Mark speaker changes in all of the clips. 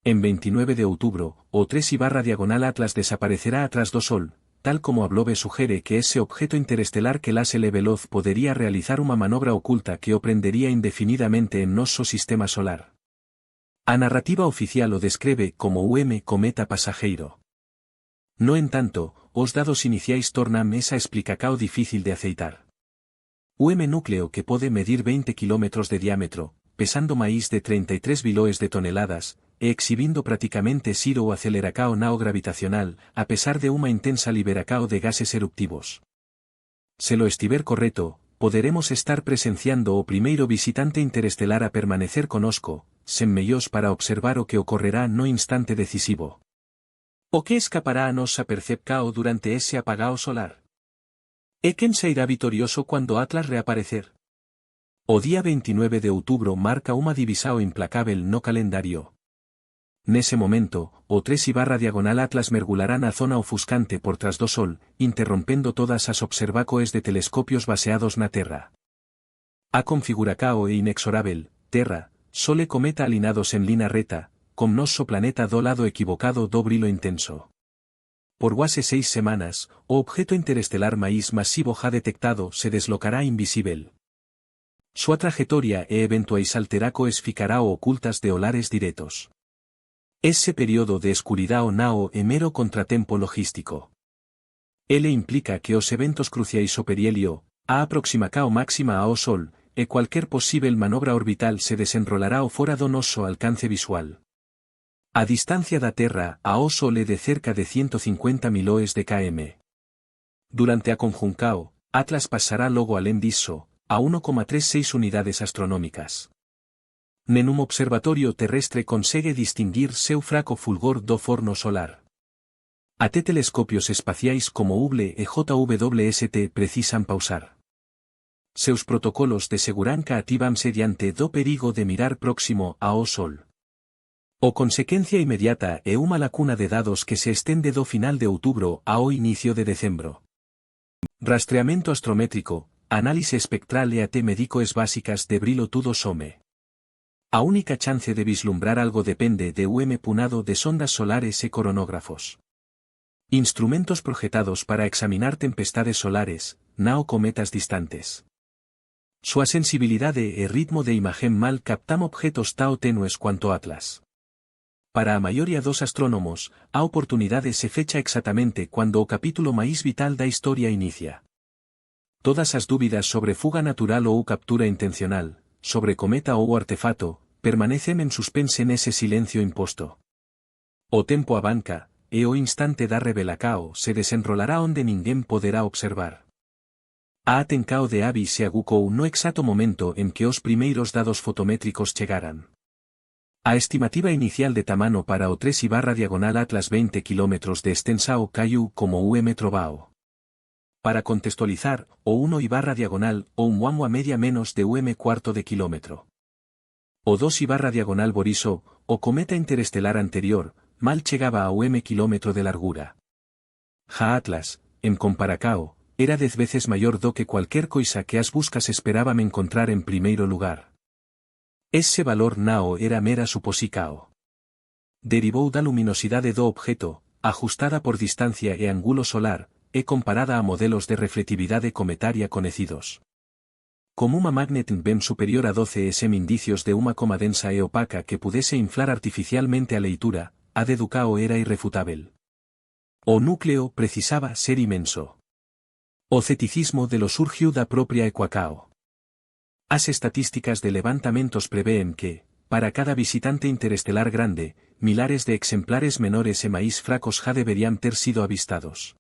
Speaker 1: En 29 de outubro, o 3/diagonal Atlas desaparecerá atrás do Sol, tal como Ablobe sugiere que ese objeto interestelar que lásele veloz podería realizar una manobra oculta que o prendería indefinidamente en noso sistema solar. A narrativa oficial o describe como cometa pasajeiro. No entanto, os dados iniciais tornan esa explicación difícil de aceitar. Núcleo que pode medir 20 km de diámetro, pesando máis de 33 bilhões de toneladas, e exhibindo prácticamente zero o aceleracao nao gravitacional, a pesar de una intensa liberacao de gases eruptivos. Se lo estiver correcto, poderemos estar presenciando o primeiro visitante interestelar a permanecer conosco, sen mellós para observar o que ocorrerá no instante decisivo. O que escapará a nosa percepcao durante ese apagao solar? E quen sairá vitorioso cuando Atlas reaparecer? O día 29 de outubro marca unha divisao implacável no calendario. Nese momento, o 3/diagonal Atlas mergulará na zona ofuscante por tras do Sol, interrompendo todas as observacoes de telescopios baseados na Terra. A configuracao e inexorável, Terra, Sol e cometa alinados en lina reta, con noso planeta do lado equivocado do brilo intenso. Por quase 6 semanas, o objeto interestelar máis masivo já detectado se deslocará invisível. Súa trayectoria e eventuais alteracoes ficará ocultas de olares directos. Ese período de escuridao nao é mero contratempo logístico. Ele implica que os eventos cruciais o perihelio, a aproximacao máxima ao Sol, e cualquier posible manobra orbital se desenrolará o fora do noso alcance visual. A distancia da Terra ao Sol é de cerca de 150 milhões de km. Durante a conjuncao, Atlas pasará logo alén diso, a 1,36 unidades astronómicas. Nenum observatorio terrestre consegue distinguir seu fraco fulgor do forno solar. Até telescopios espaciais como Hubble e JWST precisan pausar. Seus protocolos de segurança actívanse diante do perigo de mirar próximo ao Sol. O consecuencia inmediata é unha lacuna de dados que se estende do final de outubro ao inicio de decembro. Rastreamento astrométrico, análise espectral e até medicoes básicas de brilo tudo some. A única chance de vislumbrar algo depende de punado de sondas solares e coronógrafos. Instrumentos projetados para examinar tempestades solares, nao cometas distantes. Súa sensibilidade e ritmo de imagen mal captam objetos tao tenues cuanto Atlas. Para a maioría dos astrónomos, a oportunidade se fecha exactamente cuando o capítulo máis vital da historia inicia. Todas as dúbidas sobre fuga natural ou captura intencional, sobre cometa ou artefato, permanecen en suspense nese silencio imposto. O tempo abanca, e o instante da revelacao se desenrolará onde ninguén poderá observar. A atencao de Avi se agucou no exacto momento en que os primeiros dados fotométricos chegaran. A estimativa inicial de tamano para o 3/diagonal Atlas 20 km de extensao caiu como trobao. Para contextualizar, o 1/diagonal ou a media menos de cuarto de kilómetro. O 2/diagonal Borisov, o cometa interestelar anterior, mal chegaba a kilómetro de largura. Ja Atlas, en comparacao, era 10 veces mayor do que cualquier coisa que as buscas esperaban encontrar en primeiro lugar. Ese valor nao era mera suposicao. Derivou da luminosidade do objeto, ajustada por distancia e ángulo solar, e comparada a modelos de reflectividade cometaria conocidos. Como uma magnet ben superior a 12 e sem indicios de uma coma densa e opaca que pudese inflar artificialmente a leitura, a deducao era irrefutável. O núcleo precisaba ser imenso. O ceticismo de lo surgiu da propia ecuacao. As estatísticas de levantamentos prevén que, para cada visitante interestelar grande, milares de exemplares menores e máis fracos já deberían ter sido avistados.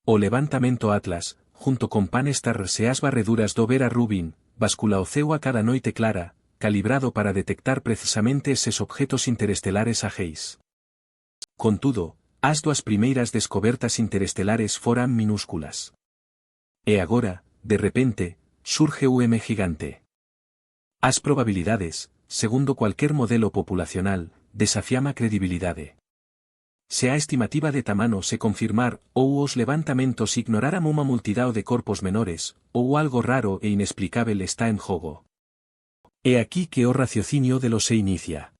Speaker 1: O levantamento Atlas, junto con Pan-STARRS e as barreduras do Vera Rubin, bascula o ceo a cada noite clara, calibrado para detectar precisamente eses objetos interestelares ajeis. Contudo, as dúas primeiras descobertas interestelares foran minúsculas. E agora, de repente, surge gigante. As probabilidades, segundo cualquier modelo populacional, desafiama credibilidade. Se a estimativa de tamano se confirmar ou os levantamentos ignoraran unha multidao de corpos menores, ou algo raro e inexplicável está en jogo. É aquí que o raciocinio de lo se inicia.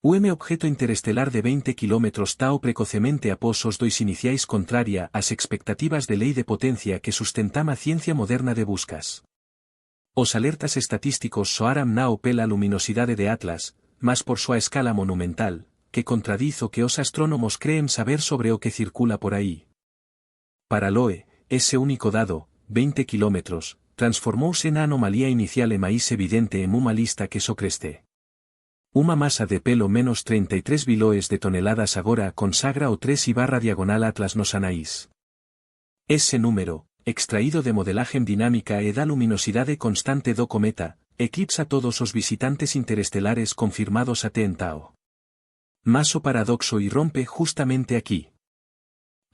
Speaker 1: Objeto interestelar de 20 km tao precocemente após os dois iniciais contraria ás expectativas de lei de potencia que sustentam a ciencia moderna de buscas. Os alertas estatísticos soaram nao pela luminosidade de Atlas, mas por súa escala monumental, que contradiz o que os astrónomos creen saber sobre o que circula por aí. Para Loe, ese único dado, 20 km, transformouse na anomalía inicial e máis evidente en unha lista que só creste. Unha masa de pelo menos 33 bilóes de toneladas agora consagra o 3/diagonal Atlas nos anais. Ese número, extraído de modelaje dinámica e da luminosidade constante do cometa, eclipsa todos os visitantes interestelares confirmados até entao. Mas o paradoxo irrompe justamente aquí.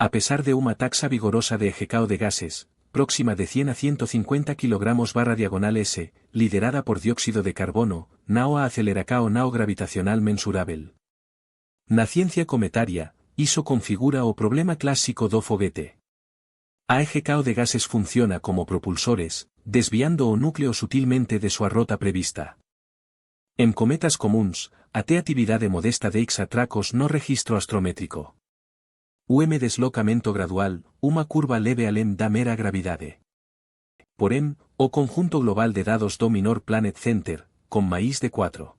Speaker 1: A pesar de unha taxa vigorosa de ejecao de gases, próxima de 100 a 150 kg/s, liderada por dióxido de carbono, nao a aceleracao nao gravitacional mensurável. Na ciencia cometaria, iso configura o problema clásico do foguete. A ejecao de gases funciona como propulsores, desviando o núcleo sutilmente de súa rota prevista. En cometas comuns, até actividade modesta deixa atracos no registro astrométrico. Deslocamento gradual, unha curva leve além da mera gravidade. Porén, o conjunto global de dados do Minor Planet Center, con máis de 4,000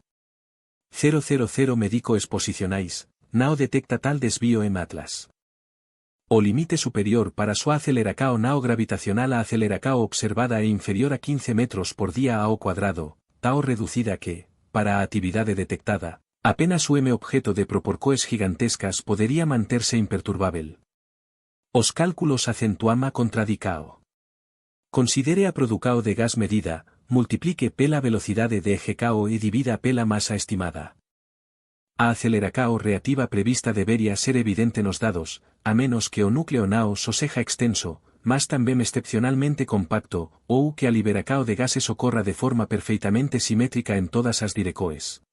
Speaker 1: médico exposicionais, nao detecta tal desvío en Atlas. O limite superior para súa aceleracao nao gravitacional a aceleracao observada é inferior a 15 metros por día ao cuadrado, tao reducida que, para a actividade detectada, apenas o objeto de proporcoes gigantescas podería manterse imperturbável. Os cálculos acentuam a contradicao. Considere a producao de gas medida, multiplique pela velocidade de ejecao e divida pela masa estimada. A aceleracao reactiva prevista debería ser evidente nos dados, a menos que o núcleo nao só seja extenso, mas tamén excepcionalmente compacto, ou que a liberacao de gases ocorra de forma perfeitamente simétrica en todas as direcoes.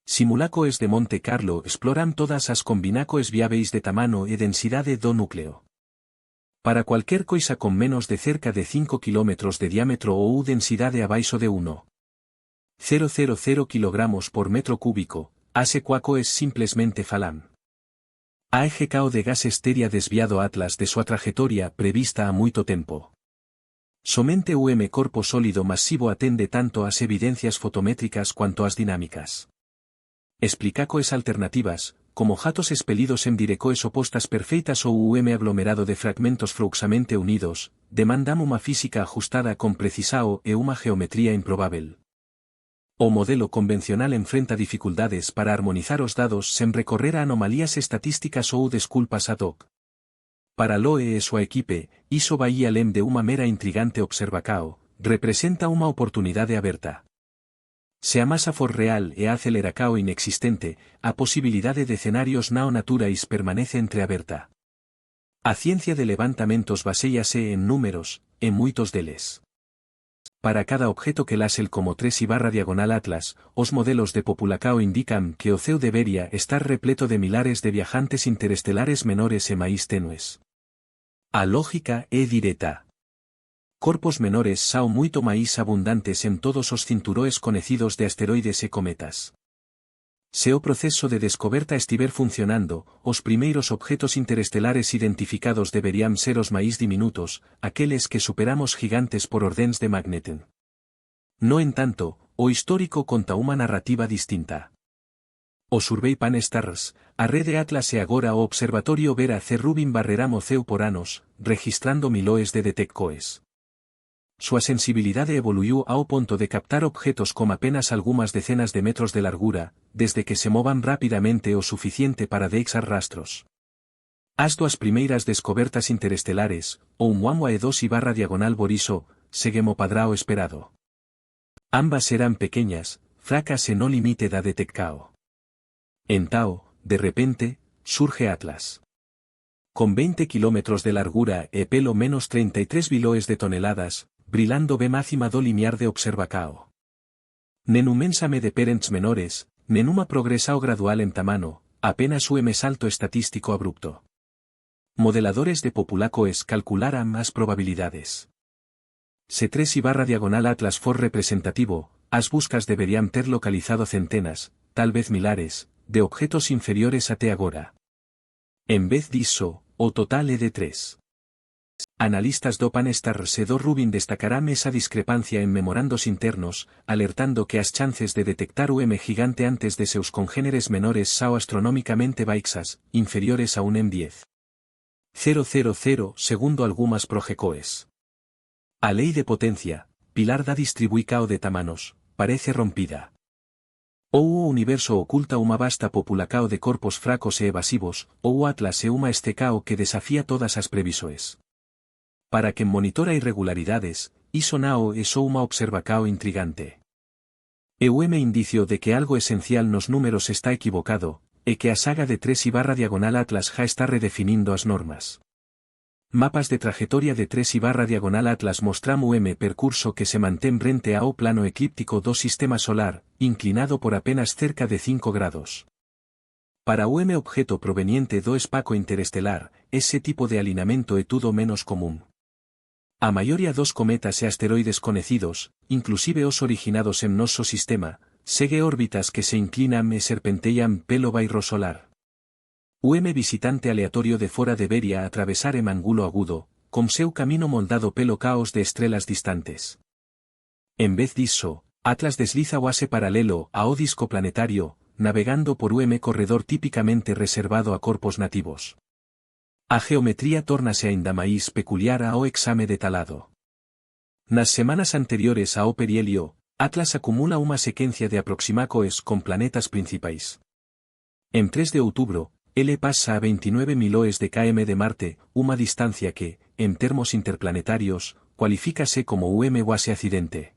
Speaker 1: Simulacos de Monte Carlo exploran todas as combinacoes viáveis de tamano e densidade do núcleo. Para cualquier coisa con menos de cerca de 5 km de diámetro ou densidade abaixo de 1,000 kg por metro cúbico, ase cuacoes simplesmente falam. A ejecao de gases teria desviado Atlas de súa trajectoria prevista a moito tempo. Somente o corpo sólido masivo atende tanto ás evidencias fotométricas cuanto ás dinámicas. Explicacoes alternativas, como jatos expelidos en direcoes opostas perfeitas ou aglomerado de fragmentos fluxamente unidos, demandan unha física ajustada con precisao e unha geometría improbável. O modelo convencional enfrenta dificultades para armonizar os dados sen recorrer a anomalías estatísticas ou desculpas ad hoc. Para Loe e súa equipe, iso vai além de unha mera intrigante observacao, representa unha oportunidade aberta. Se a masa for real e a aceleracao inexistente, a posibilidade de escenarios nao naturais permanece entreaberta. A ciencia de levantamentos baséase en números, en moitos deles. Para cada objeto que lasel como 3/diagonal Atlas, os modelos de Populacao indican que o ceo debería estar repleto de milares de viajantes interestelares menores e máis tenues. A lógica é direta. Corpos menores son moito máis abundantes en todos os cinturoes conocidos de asteroides e cometas. Se o proceso de descoberta estiver funcionando, os primeiros objetos interestelares identificados deberían ser os máis diminutos, aqueles que superamos gigantes por ordens de magneten. No entanto, o histórico conta unha narrativa distinta. O Survey Pan-STARRS, a rede Atlas e agora o Observatorio Vera C. Rubin barrerán o ceo por anos, registrando miloes de deteccoes. Súa sensibilidade evoluiu ao ponto de captar objetos con apenas algunhas decenas de metros de largura, desde que se movan rapidamente o suficiente para deixar rastros. As dúas primeiras descobertas interestelares, o Oumuamua e 2/diagonal Boriso, seguen o padrao esperado. Ambas serán pequeñas, fracas e no limite da detectao. Entao, de repente, surge Atlas. Con 20 km de largura e pelo menos 33 bilóes de toneladas, brilando be máxima do limiar de observacao. Nen un mensame de parents menores, nen unha progresao gradual en tamano, apenas un salto estatístico abrupto. Modeladores de Populacoes calcularan as probabilidades. Se 3/diagonal Atlas for representativo, as buscas deberían ter localizado centenas, tal vez milares, de objetos inferiores a T agora. En vez disso, o total é de 3. Analistas do Panestar Sedor Rubin destacarán esa discrepancia en memorandos internos, alertando que as chances de detectar gigante antes de seus congéneres menores sao astronómicamente baixas, inferiores a un M10. 000 segundo algumas projecoes. A lei de potencia, pilar da distribuicao de tamanos, parece rompida. O universo oculta unha vasta populacao de corpos fracos e evasivos, ou o Atlas é unha estecao que desafía todas as previsoes. Para quen monitora irregularidades, iso nao é só unha observacao intrigante. E indicio de que algo esencial nos números está equivocado, e que a saga de 3/diagonal Atlas já está redefinindo as normas. Mapas de trayectoria de 3/diagonal Atlas mostram percurso que se mantén rente ao plano eclíptico do sistema solar, inclinado por apenas cerca de 5 grados. Para o objeto proveniente do espaco interestelar, ese tipo de alineamento é tudo menos común. A maioría dos cometas e asteroides conocidos, inclusive os originados en noso sistema, segue órbitas que se inclinan e serpentean pelo bairro solar. Visitante aleatorio de fora debería atravesar ángulo agudo, con seu camino moldado pelo caos de estrelas distantes. En vez disso, Atlas desliza o ase paralelo ao disco planetario, navegando por corredor típicamente reservado a corpos nativos. A geometría tórnase aínda máis peculiar ao exame detalado. Nas semanas anteriores ao perihelio, Atlas acumula unha sequencia de aproximacoes con planetas principais. En 3 de outubro, ele pasa a 29 miloes de km de Marte, unha distancia que, en termos interplanetarios, cualifícase como ase accidente.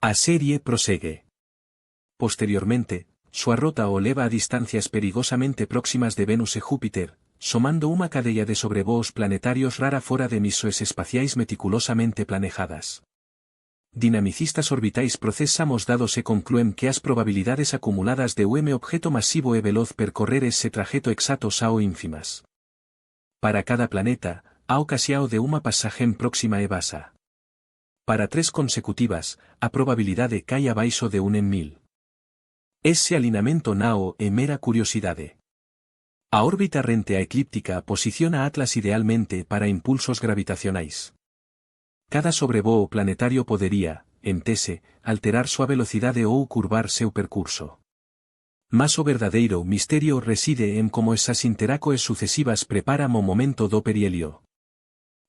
Speaker 1: A serie prosegue. Posteriormente, súa rota o leva a distancias perigosamente próximas de Venus e Júpiter, somando unha cadella de sobrevoos planetarios rara fora de misoes espaciais meticulosamente planejadas. Dinamicistas orbitais procesamos dados e conclúen que as probabilidades acumuladas de objeto masivo e veloz percorrer ese trajeto exacto sao ínfimas. Para cada planeta, a ocasiao de unha pasaxen próxima e basa. Para 3 consecutivas, a probabilidade cae abaixo de 1 en 1000. Ese alineamento nao é mera curiosidade. A órbita rente a eclíptica posiciona Atlas idealmente para impulsos gravitacionais. Cada sobrevoo planetario podería, en tese, alterar súa velocidade ou curvar seu percurso. Mas o verdadeiro misterio reside en como esas interacoes sucesivas preparan o momento do perihelio.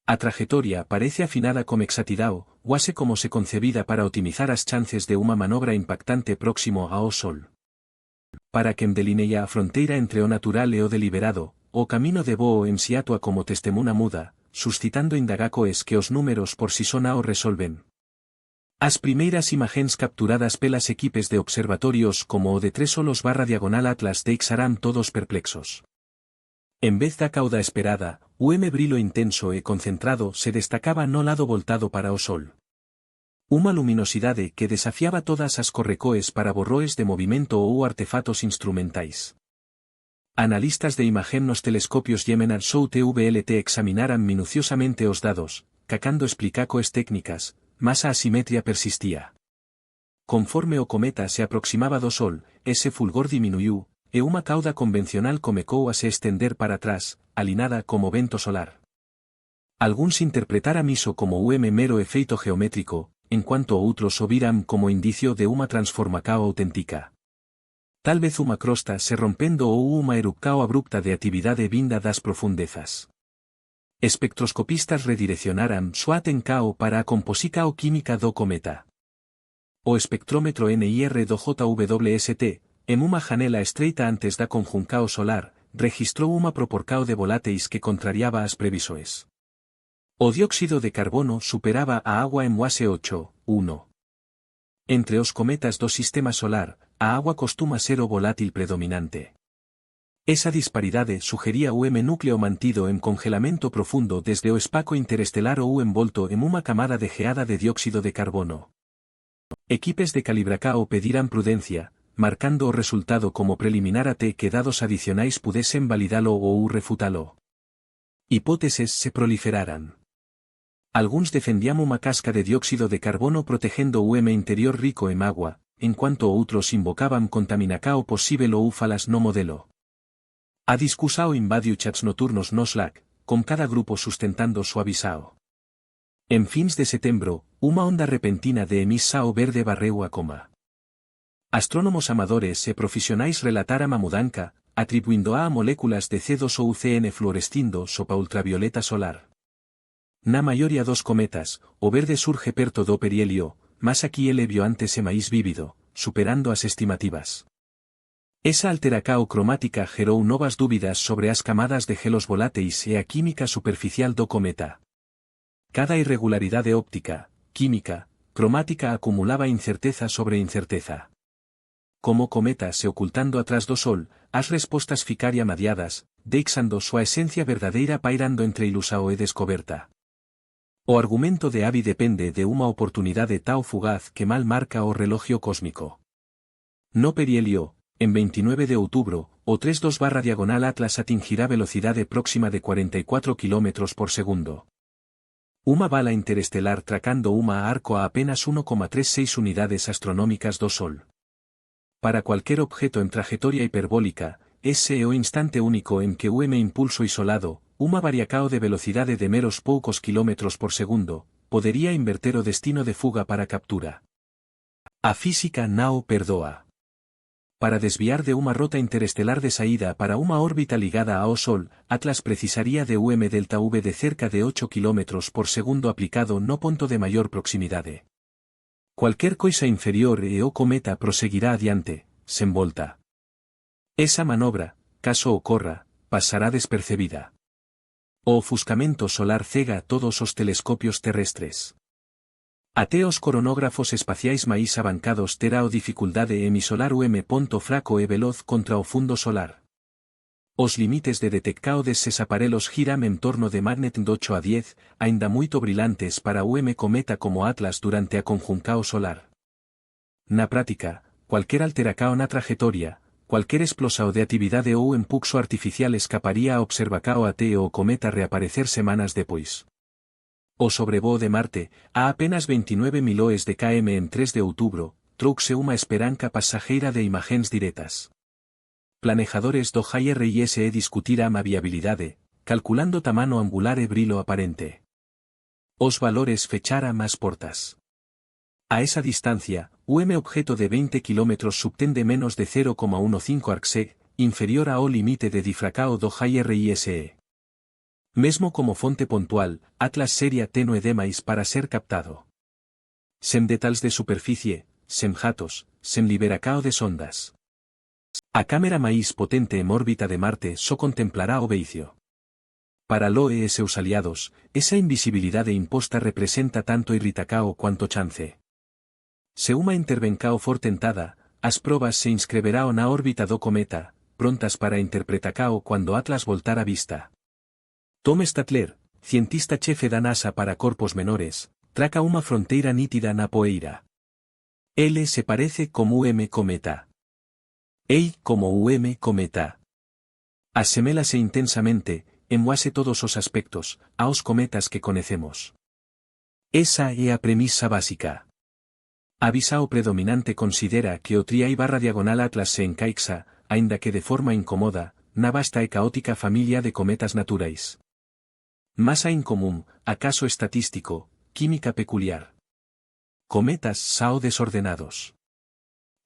Speaker 1: A trayectoria parece afinada con exactidao, quase como se concebida para optimizar as chances de unha manobra impactante próximo ao Sol. Para quen delineia a fronteira entre o natural e o deliberado, o camino de voo si atua como testemuna muda, suscitando indagacoes que os números por si son ao resolven. As primeiras imagens capturadas pelas equipes de observatorios como o de 3/diagonal Atlas deixarán todos perplexos. En vez da cauda esperada, o brilo intenso e concentrado se destacaba no lado voltado para o Sol. Unha luminosidade que desafiaba todas as correcoes para borroes de movimento ou artefatos instrumentais. Analistas de imagen nos telescopios Gemini South e VLT examinaran minuciosamente os dados, cacando explicacoes técnicas, mas a asimetría persistía. Conforme o cometa se aproximaba do Sol, ese fulgor diminuiu, e unha cauda convencional comecou a se estender para atrás, alinada como vento solar. Algúns interpretaran iso como mero efeito geométrico, en cuanto outros o viran como indicio de unha transformacao auténtica. Tal vez unha crosta se rompendo ou unha erupcao abrupta de actividade vinda das profundezas. Espectroscopistas redireccionaran súa atencao para a composicao química do cometa. O espectrómetro NIR do JWST, en unha janela estreita antes da conjuncao solar, registrou unha proporcao de voláteis que contrariaba as previsoes. O dióxido de carbono superaba a agua en ase 8,1. Entre os cometas do sistema solar, a agua costuma ser o volátil predominante. Esa disparidade sugería o núcleo mantido en congelamento profundo desde o espaco interestelar ou envolto en unha camada de geada de dióxido de carbono. Equipes de calibracao pediran prudencia, marcando o resultado como preliminar até que dados adicionais pudesen validalo ou refutalo. Hipóteses se proliferaran. Algúns defendían unha casca de dióxido de carbono protegendo o interior rico en agua, en cuanto outros invocaban contaminacao possible ou falas no modelo. A discusao in varios chats nocturnos no Slack, con cada grupo sustentando su avisao. En fins de setembro, una onda repentina de emissao verde barreu a coma. Astrónomos amadores e profesionais relataram a mudanca, atribuindo a moléculas de C2 ou CN fluorescindo sopa ultravioleta solar. Na maioria dos cometas, o verde surge perto do perihelio, mas aquí ele vio antes e máis vívido, superando as estimativas. Esa alteracao cromática gerou novas dúbidas sobre as camadas de gelos voláteis e a química superficial do cometa. Cada irregularidade óptica, química, cromática acumulaba incerteza sobre incerteza. Como cometa se ocultando atrás do Sol, as respostas ficarían adiadas, deixando súa esencia verdadeira pairando entre ilusao e descoberta. O argumento de Abby depende de unha oportunidade tao fugaz que mal marca o relojio cósmico. No perihelio, en 29 de outubro, o 32/diagonal Atlas atingirá velocidade próxima de 44 km por segundo. Uma bala interestelar tracando uma arco a apenas 1,36 unidades astronómicas do Sol. Para cualquier objeto en trayectoria hiperbólica, ese é o instante único en que un impulso isolado, uma variacao de velocidade de meros poucos kilómetros por segundo, podería inverter o destino de fuga para captura. A física non perdoa. Para desviar de uma rota interestelar de saída para uma órbita ligada ao Sol, Atlas precisaría de delta V de cerca de 8 km por segundo aplicado no ponto de maior proximidade. Cualquier coisa inferior e o cometa proseguirá adiante, sen volta. Esa manobra, caso ocorra, pasará despercebida. O ofuscamento solar cega todos os telescopios terrestres. Até os coronógrafos espaciais máis avancados terá o dificuldade emisolar ponto fraco e veloz contra o fundo solar. Os limites de detectao deses aparelos giran en torno de magnet de 8 a 10, aínda moito brillantes para o cometa como Atlas durante a conjuncao solar. Na práctica, cualquier alteracao na trayectoria, cualquier explosao de actividade ou empuxo artificial escaparía a observacao até o cometa reaparecer semanas depois. O sobrevoo de Marte, a apenas 29 miloes de km en 3 de outubro, trouxe unha esperanza pasajeira de imaxens directas. Planejadores do JRISE discutiran a viabilidade, calculando tamano angular e brilo aparente. Os valores fecharan as portas. A esa distancia, objeto de 20 km subtende menos de 0,15 arcsec, inferior ao limite de difracao do JRISE. Mesmo como fonte puntual, Atlas sería tenue demais para ser captado. Sen detalles de superficie, sen jatos, sen liberacao de sondas. A cámara máis potente en órbita de Marte só contemplará o veicio. Para Loe e seus aliados, esa invisibilidade imposta representa tanto irritacao quanto chance. Se unha intervencao for tentada, as probas se inscreverao na órbita do cometa, prontas para interpretacao cando Atlas voltar a vista. Tom Statler, cientista chefe da NASA para corpos menores, traca unha fronteira nítida na poeira. Ele se parece como cometa. Ei como cometa. Asemélase intensamente, en quase todos os aspectos, aos cometas que conecemos. Esa é a premisa básica. A visao predominante considera que o triai/diagonal Atlas se encaixa, aínda que de forma incomoda, na vasta e caótica familia de cometas naturais. Masa incomún, acaso estatístico, química peculiar. Cometas sao desordenados.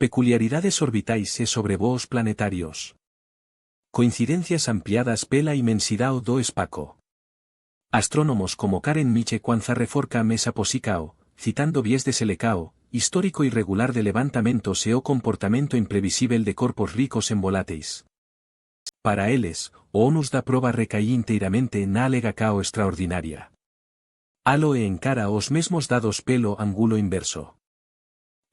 Speaker 1: Peculiaridades orbitais e sobrevoos planetarios. Coincidencias ampliadas pela inmensidade do espaco. Astrónomos como Karen Miche Kwanza reforca mesa posicao, citando vies de Selecao, histórico irregular de levantamentos e o comportamento imprevisible de corpos ricos en voláteis. Para eles, o onus da proba recaí inteiramente na alegacao extraordinaria. Alo e encara os mesmos dados pelo ángulo inverso.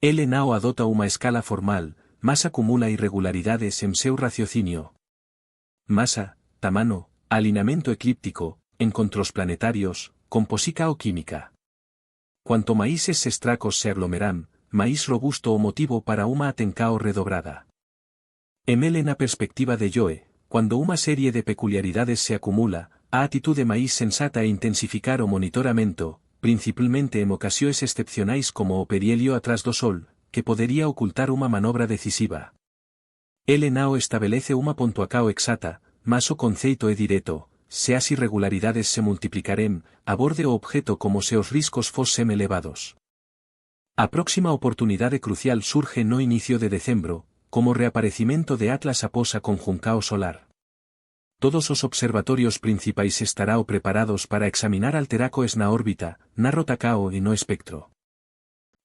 Speaker 1: Ele nao adota unha escala formal, mas acumula irregularidades en seu raciocinio. Masa, tamano, alineamento eclíptico, encontros planetarios, composica o química. Cuanto máis eses estracos se aglomeran, máis robusto o motivo para unha atencao redobrada. Emele na perspectiva de Joe, cuando unha serie de peculiaridades se acumula, a atitude máis sensata é intensificar o monitoramento, principalmente en ocasións excepcionais como o perihelio atrás do Sol, que podería ocultar una manobra decisiva. El nao estabelece una pontuação exacta, mas o conceito é direto, se as irregularidades se multiplicarem, aborde o objeto como se os riscos fossem elevados. A próxima oportunidade crucial surge no inicio de decembro, como reaparecimento de Atlas após a conjuncao solar. Todos os observatorios principais estarão preparados para examinar alteracoes na órbita, na rotacao e no espectro.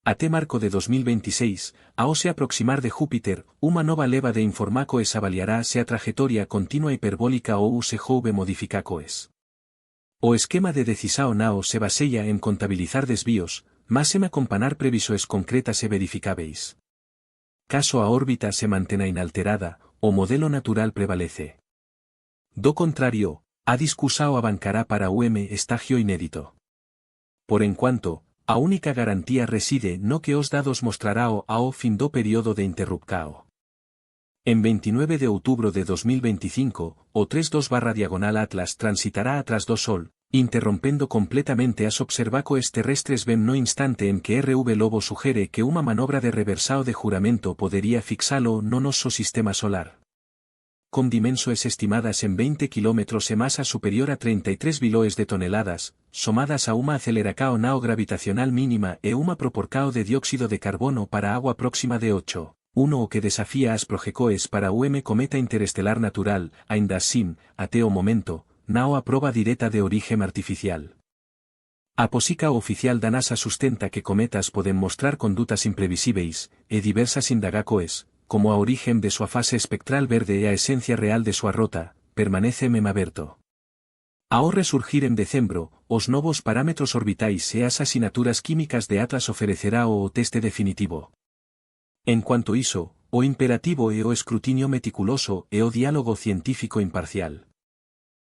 Speaker 1: Até marco de 2026, ao se aproximar de Júpiter, uma nova leva de informacoes avaliará se a trajetória continua hiperbólica ou se houve modificacoes. O esquema de decisao nao se baseia en contabilizar desvíos, mas en acompanar previsoes concretas e verificáveis. Caso a órbita se mantena inalterada, o modelo natural prevalece. Do contrario, a discusao abancará para estagio inédito. Por enquanto, a única garantía reside no que os dados mostrarao ao fin do período de interrupcao. En 29 de outubro de 2025, o 32/diagonal Atlas transitará atrás do Sol, interrompendo completamente as observacoes terrestres ben no instante en que RV Lobo sugiere que unha manobra de reversao de juramento podería fixalo no noso sistema solar. Con dimensiones estimadas en 20 kilómetros e masa superior a 33 billones de toneladas, somadas a una aceleracao nao gravitacional mínima e una proporcao de dióxido de carbono para agua próxima de 8,1 o que desafía as projecoes para cometa interestelar natural, aínda así, até o momento, nao a proba directa de origen artificial. A posica oficial da NASA sustenta que cometas poden mostrar condutas imprevisíveis, e diversas indagacoes, como a origen de súa fase espectral verde e a esencia real de súa rota, permanece aberto. Ao resurgir en decembro, os novos parámetros orbitais e as asinaturas químicas de Atlas ofrecerá o teste definitivo. En cuanto iso, o imperativo é o escrutinio meticuloso e o diálogo científico imparcial.